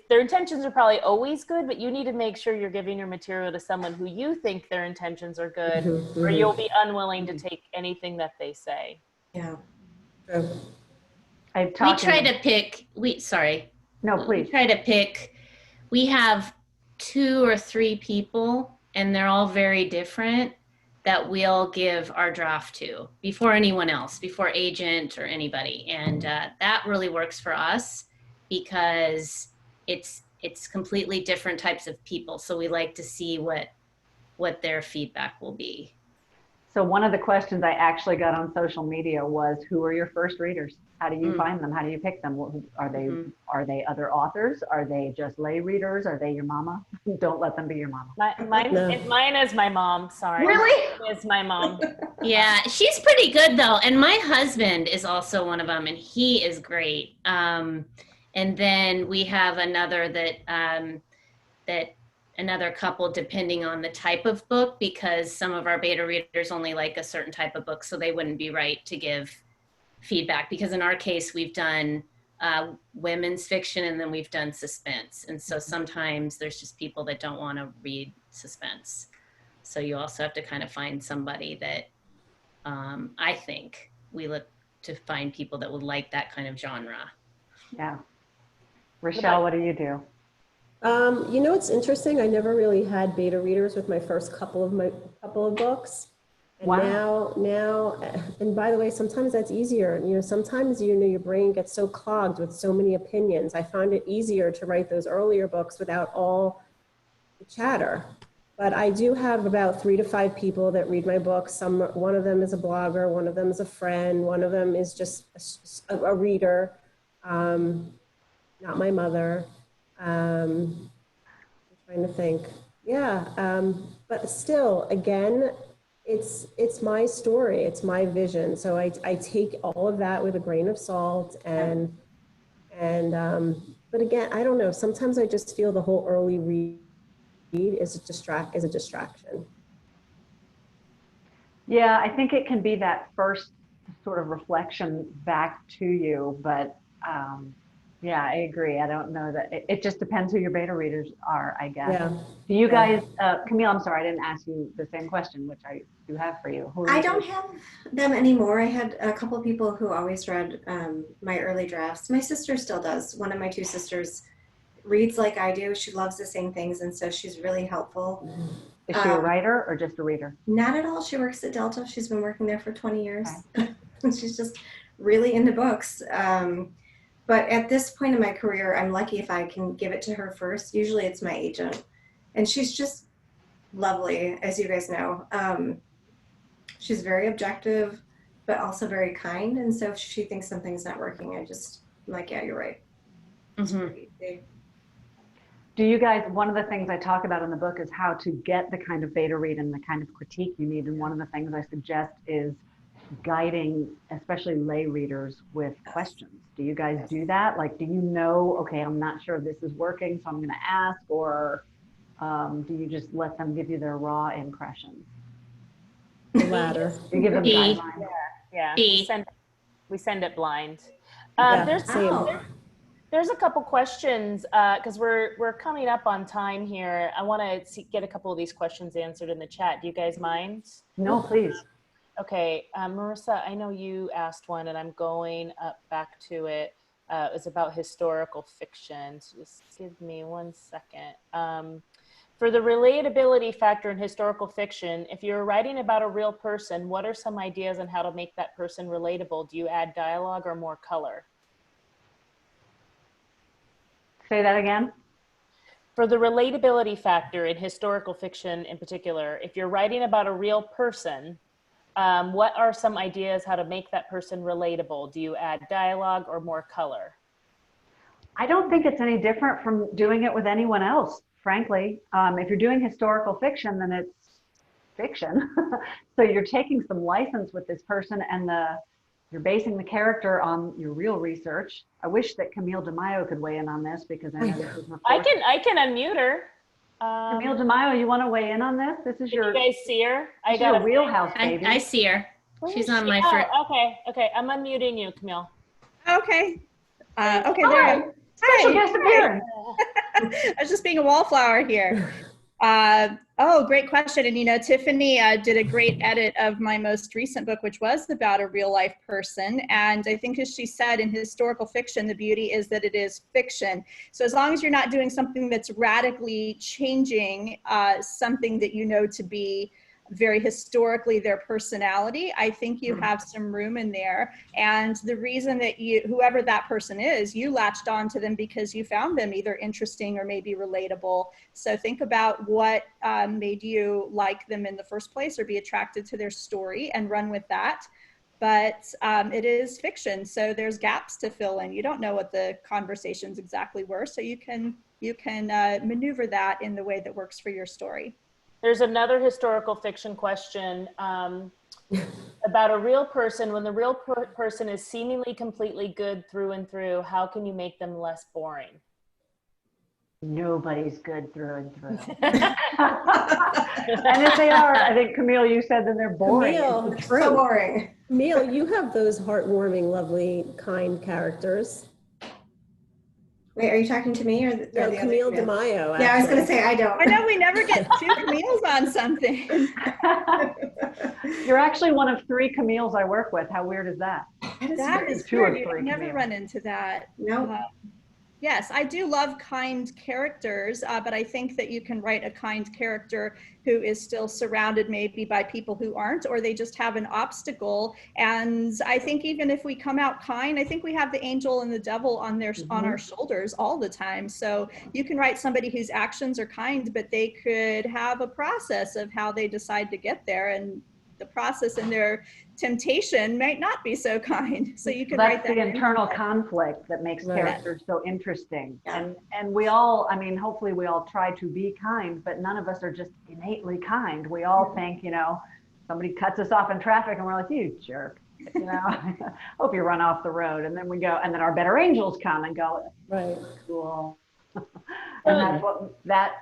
Their intentions are probably always good, but you need to make sure you're giving your material to someone who you think their intentions are good, or you'll be unwilling to take anything that they say. Yeah. We try to pick, No, please. We try to pick, we have 2 or 3 people, and they're all very different, that we'll give our draft to before anyone else, before agent or anybody. And that really works for us, because it's completely different types of people. So we like to see what their feedback will be. So one of the questions I actually got on social media was, who are your first readers? How do you find them? How do you pick them? Are they other authors? Are they just lay readers? Are they your mama? Don't let them be your mama. Mine is my mom. Sorry. Really? Mine is my mom. Yeah, she's pretty good though. And my husband is also one of them, and he is great. And then we have another that another couple, depending on the type of book, because some of our beta readers only like a certain type of book, so they wouldn't be right to give feedback, because in our case we've done women's fiction, and then we've done suspense, and so sometimes there's just people that don't want to read suspense, so you also have to kind of find somebody that I think we look to find people that would like that kind of genre. Yeah. Rochelle, what do you do? You know, it's interesting. I never really had beta readers with my first couple of books. And Wow. now, and by the way, sometimes that's easier. You know, sometimes, you know, your brain gets so clogged with so many opinions. I find it easier to write those earlier books without all the chatter. But I do have about 3 to 5 people that read my books. One of them is a blogger, one of them is a friend, one of them is just a reader, not my mother. I'm trying to think. Yeah, but still, again, it's my story, it's my vision. So I take all of that with a grain of salt, and but again, I don't know. Sometimes I just feel the whole early read is a distraction. Yeah, I think it can be that first sort of reflection back to you, but yeah, I agree. I don't know that it just depends who your beta readers are, I guess. Yeah. Do you guys, Camille, I'm sorry, I didn't ask you the same question, which I do have for you. I don't have them anymore. I had a couple of people who always read my early drafts. My sister still does. One of my 2 sisters reads like I do. She loves the same things, and so she's really helpful. Is she a writer or just a reader? Not at all. She works at Delta. She's been working there for 20 years. Okay. She's just really into books. But at this point in my career, I'm lucky if I can give it to her first. Usually it's my agent. And she's just lovely, as you guys know. She's very objective, but also very kind. And so if she thinks something's not working, I'm like, yeah, you're right. Mm-hmm. Do you guys, one of the things I talk about in the book is how to get the kind of beta read and the kind of critique you need. And one of the things I suggest is guiding, especially lay readers, with questions. Do you guys do that? Like, do you know, okay, I'm not sure if this is working, so I'm going to ask, or do you just let them give you their raw impressions? The latter. You give them guidelines. Yeah. We send it blind. There's a couple questions because we're coming up on time here. I want to get a couple of these questions answered in the chat. Do you guys mind? No, please. Okay, Marissa, I know you asked one, and I'm going back to it. It's about historical fiction. So just give me 1 second. For the relatability factor in historical fiction, if you're writing about a real person, what are some ideas on how to make that person relatable? Do you add dialogue or more color? Say that again. For the relatability factor in historical fiction in particular, if you're writing about a real person, what are some ideas how to make that person relatable? Do you add dialogue or more color? I don't think it's any different from doing it with anyone else, frankly. If you're doing historical fiction, then it's fiction. So you're taking some license with this person, and you're basing the character on your real research. I wish that Camille DeMaio could weigh in on this, because I know this is her first. I can unmute her. Camille DeMaio, you want to weigh in on this? This is you guys see her? I got a wheelhouse, baby. I see her. She's on my front. Okay. I'm unmuting you, Camille. Okay. Okay. Hi. There. Hi. Just appeared. I was just being a wallflower here. Oh, great question. And, you know, Tiffany did a great edit of my most recent book, which was about a real life person. And I think, as she said, in historical fiction, the beauty is that it is fiction. So as long as you're not doing something that's radically changing something that you know to be very historically their personality, I think you have some room in there. And the reason that whoever that person is, you latched on to them because you found them either interesting or maybe relatable. So think about what made you like them in the first place or be attracted to their story, and run with that. But it is fiction, so there's gaps to fill in. You don't know what the conversations exactly were, so you can maneuver that in the way that works for your story. There's another historical fiction question about a real person. When the real person is seemingly completely good through and through, how can you make them less boring? Nobody's good through and through. And if they are, I think, Camille, you said that they're boring. Camille, it's true. So boring. Camille, you have those heartwarming, lovely, kind characters. Wait, are you talking to me or the Camille other DeMaio? Yeah, I was going to say I don't. I know we never get 2 Camille's on something. You're actually one of 3 Camille's I work with. How weird is that? That is Two or weird. three I've never Camille. run into that. No. Yes, I do love kind characters, but I think that you can write a kind character who is still surrounded maybe by people who aren't, or they just have an obstacle. And I think even if we come out kind, I think we have the angel and the devil on on our shoulders all the time. So you can write somebody whose actions are kind, but they could have a process of how they decide to get there, and the process and their temptation might not be so kind. So you can write that. That's the internal conflict that makes characters so interesting. And we all, I mean, hopefully we all try to be kind, but none of us are just innately kind. We all think, you know, somebody cuts us off in traffic and we're like, you jerk, you know, hope you run off the road. And then we go, and then our better angels come and go, right, cool. And that's what that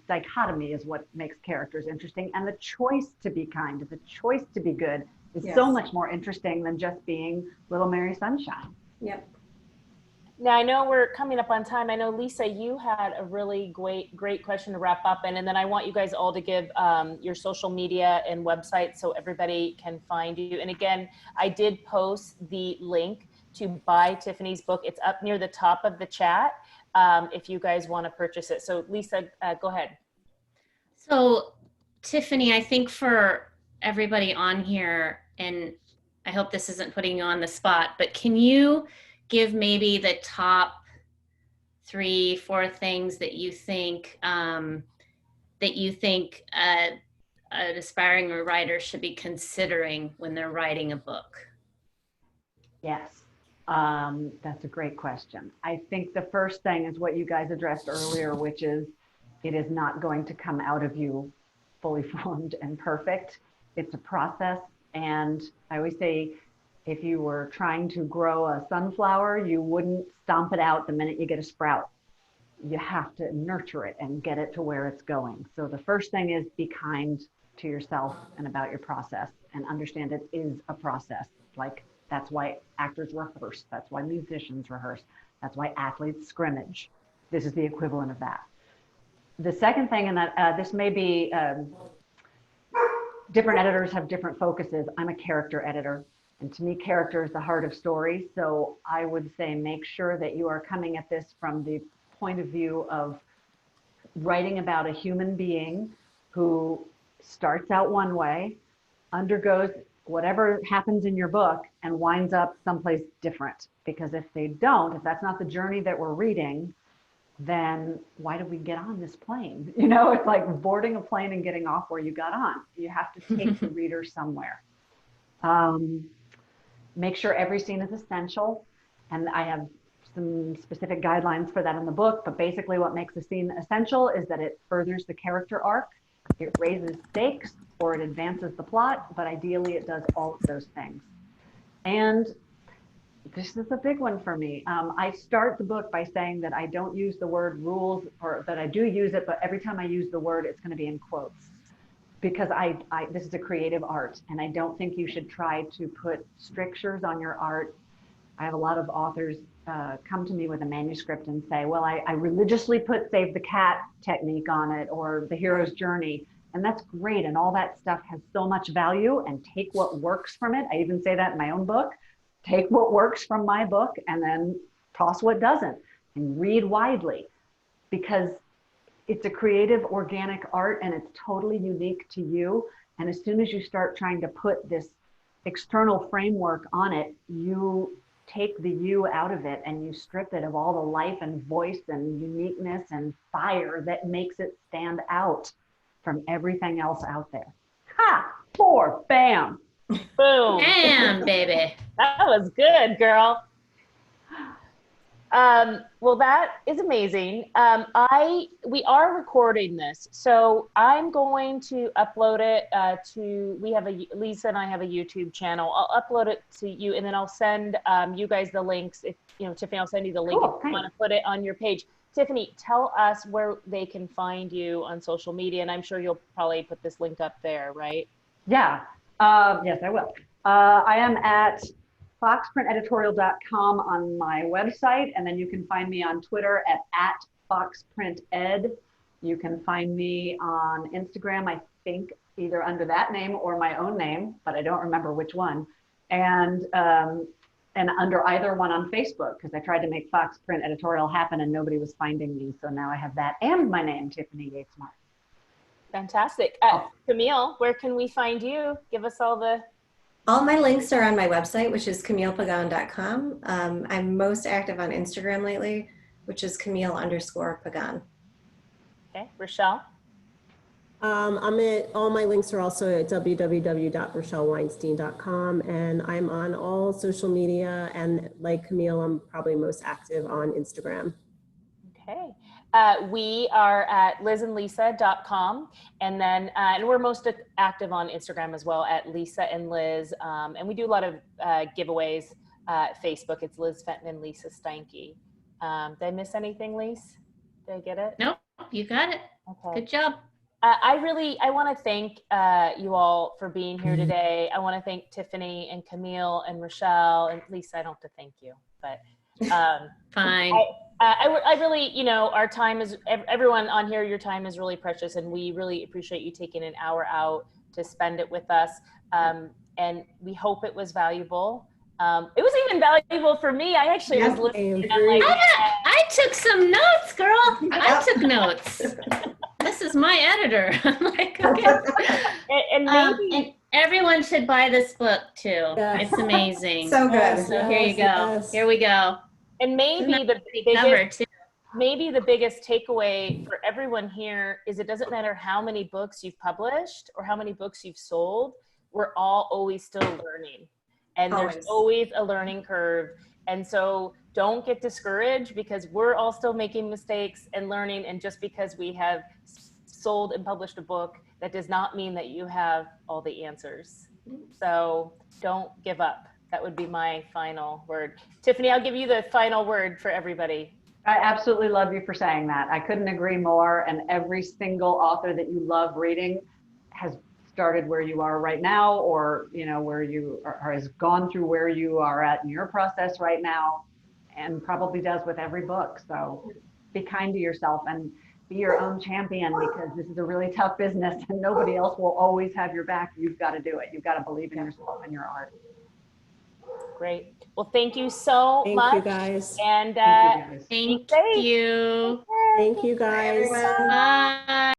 dichotomy is what makes characters interesting. And the choice to be kind, the choice to be good is so much more interesting than just being Little Mary Sunshine. Yep. Now, I know we're coming up on time. I know, Lisa, you had a really great question to wrap up. And then I want you guys all to give your social media and website so everybody can find you. And again, I did post the link to buy Tiffany's book. It's up near the top of the chat if you guys want to purchase it. So Lisa, go ahead. So Tiffany, I think for everybody on here, and I hope this isn't putting you on the spot, but can you give maybe the top 3-4 things that you think an aspiring writer should be considering when they're writing a book? Yes, that's a great question. I think the first thing is what you guys addressed earlier, which is it is not going to come out of you fully formed and perfect. It's a process. And I always say, if you were trying to grow a sunflower, you wouldn't stomp it out the minute you get a sprout. You have to nurture it and get it to where it's going. So the first thing is be kind to yourself and about your process, and understand it is a process. Like, that's why actors rehearse. That's why musicians rehearse. That's why athletes scrimmage. This is the equivalent of that. The second thing, and that this may be, different editors have different focuses. I'm a character editor. And to me, character is the heart of story. So I would say make sure that you are coming at this from the point of view of writing about a human being who starts out one way, undergoes whatever happens in your book, and winds up someplace different. Because if they don't, if that's not the journey that we're reading, then why did we get on this plane? You know, it's like boarding a plane and getting off where you got on. You have to take the reader somewhere. Make sure every scene is essential. And I have some specific guidelines for that in the book, but basically what makes a scene essential is that it furthers the character arc, it raises stakes, or it advances the plot, but ideally it does all of those things. And this is a big one for me. I start the book by saying that I don't use the word rules, or that I do use it, but every time I use the word, it's going to be in quotes. Because this is a creative art, and I don't think you should try to put strictures on your art. I have a lot of authors come to me with a manuscript and say, well, I religiously put Save the Cat technique on it, or the hero's journey. And that's great. And all that stuff has so much value, and take what works from it. I even say that in my own book. Take what works from my book and then toss what doesn't, and read widely, because it's a creative, organic art, and it's totally unique to you. And as soon as you start trying to put this external framework on it, you take the you out of it, and you strip it of all the life and voice and uniqueness and fire that makes it stand out from everything else out there. Ha! 4, bam! Boom. Damn, baby. That was good, girl. Well, that is amazing. We are recording this, so I'm going to upload it Lisa and I have a YouTube channel. I'll upload it to you, and then I'll send you guys the links. If Tiffany, I'll send you the link if you want to put it on your page. Tiffany, tell us where they can find you on social media, and I'm sure you'll probably put this link up there, right? Yeah. Yes, I will. I am at foxprinteditorial.com on my website, and then you can find me on Twitter at foxprinted. You can find me on Instagram, I think either under that name or my own name, but I don't remember which one. And and under either one on Facebook, because I tried to make Fox Print Editorial happen and nobody was finding me. So now I have that and my name, Tiffany Yates Martin. Fantastic. Camille, where can we find you? Give us all the... All my links are on my website, which is CamillePagan.com. I'm most active on Instagram lately, which is Camille_Pagan. Okay, Rochelle? All my links are also at www.rochelleweinstein.com, and I'm on all social media, and like Camille, I'm probably most active on Instagram. Okay. We are at lizandlisa.com, and then and we're most active on Instagram as well at Lisa and Liz, and we do a lot of giveaways at Facebook. It's Liz Fenton and Lisa Steinke. Did I miss anything, Lise? Did I get it? Nope, you got it. Okay. Good job. I want to thank you all for being here today. I want to thank Tiffany and Camille and Rochelle, and Lisa, I don't have to thank you, but Fine. I really, you know, our time is, everyone on here, your time is really precious, and we really appreciate you taking an hour out to spend it with us. And we hope it was valuable. It was even valuable for me. I actually was listening. And I'm like, I took some notes, girl. I took notes. This is my editor. I'm like, okay. And maybe and everyone should buy this book too. Yes. It's amazing. So good. So here you go. Yes. Here we go. and maybe the Cover biggest, too. maybe the biggest takeaway for everyone here is it doesn't matter how many books you've published or how many books you've sold. We're all always still learning, and there's always a learning curve. And so don't get discouraged, because we're all still making mistakes and learning. And just because we have sold and published a book, that does not mean that you have all the answers. So don't give up. That would be my final word. Tiffany, I'll give you the final word for everybody. I absolutely love you for saying that. I couldn't agree more. And every single author that you love reading has started where you are right now, or, you know, where you are, or has gone through where you are at in your process right now, and probably does with every book. So be kind to yourself and be your own champion, because this is a really tough business and nobody else will always have your back. You've got to do it. You've got to believe in yourself and your art. Great. Well, thank you so much. Thank you, guys. And Thank you, guys. Thank safe. you. Thank you, guys. Bye, everyone. Bye.